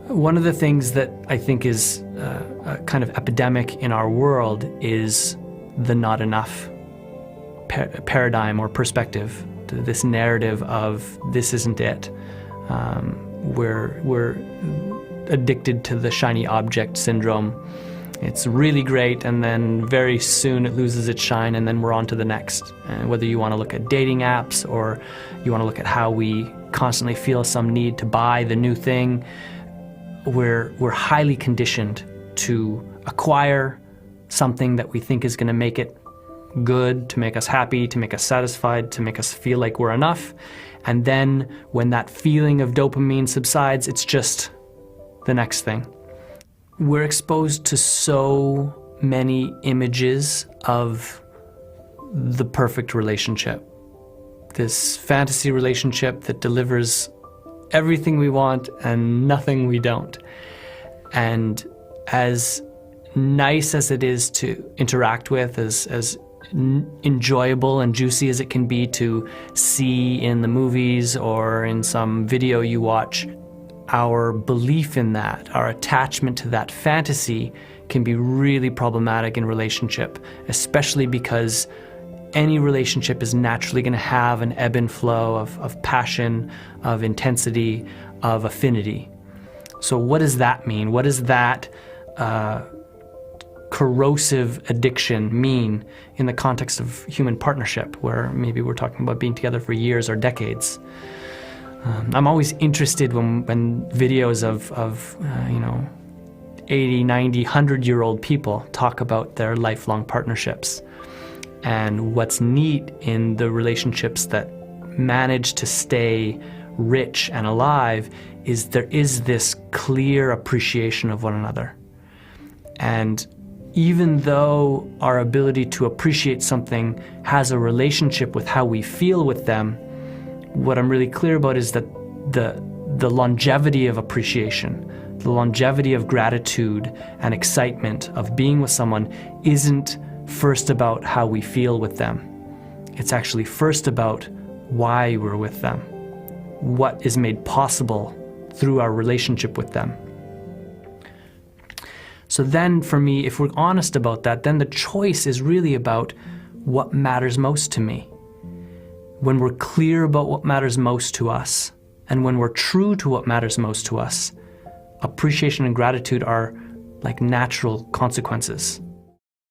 One of the things that I think is a kind of epidemic in our world is the not enough paradigm or perspective, this narrative of this isn't it. We're addicted to the shiny object syndrome. It's really great, and then very soon it loses its shine, and then we're on to the next. And whether you want to look at dating apps or you want to look at how we constantly feel some need to buy the new thing, we're highly conditioned to acquire something that we think is going to make it good, to make us happy, to make us satisfied, to make us feel like we're enough. And then when that feeling of dopamine subsides, it's just the next thing. We're exposed to so many images of the perfect relationship. This fantasy relationship that delivers everything we want and nothing we don't. And as nice as it is to interact with, as enjoyable and juicy as it can be to see in the movies or in some video you watch, our belief in that, our attachment to that fantasy can be really problematic in relationship, especially because any relationship is naturally going to have an ebb and flow of passion, of intensity, of affinity. So what does that mean? What does that corrosive addiction mean in the context of human partnership, where maybe we're talking about being together for years or decades? I'm always interested when videos of 80, 90, 100-year-old people talk about their lifelong partnerships. And what's neat in the relationships that manage to stay rich and alive is there is this clear appreciation of one another. And even though our ability to appreciate something has a relationship with how we feel with them, what I'm really clear about is that the longevity of appreciation, the longevity of gratitude and excitement of being with someone isn't first about how we feel with them. It's actually first about why we're with them, what is made possible through our relationship with them. So then for me, if we're honest about that, then the choice is really about what matters most to me. When we're clear about what matters most to us, and when we're true to what matters most to us, appreciation and gratitude are like natural consequences.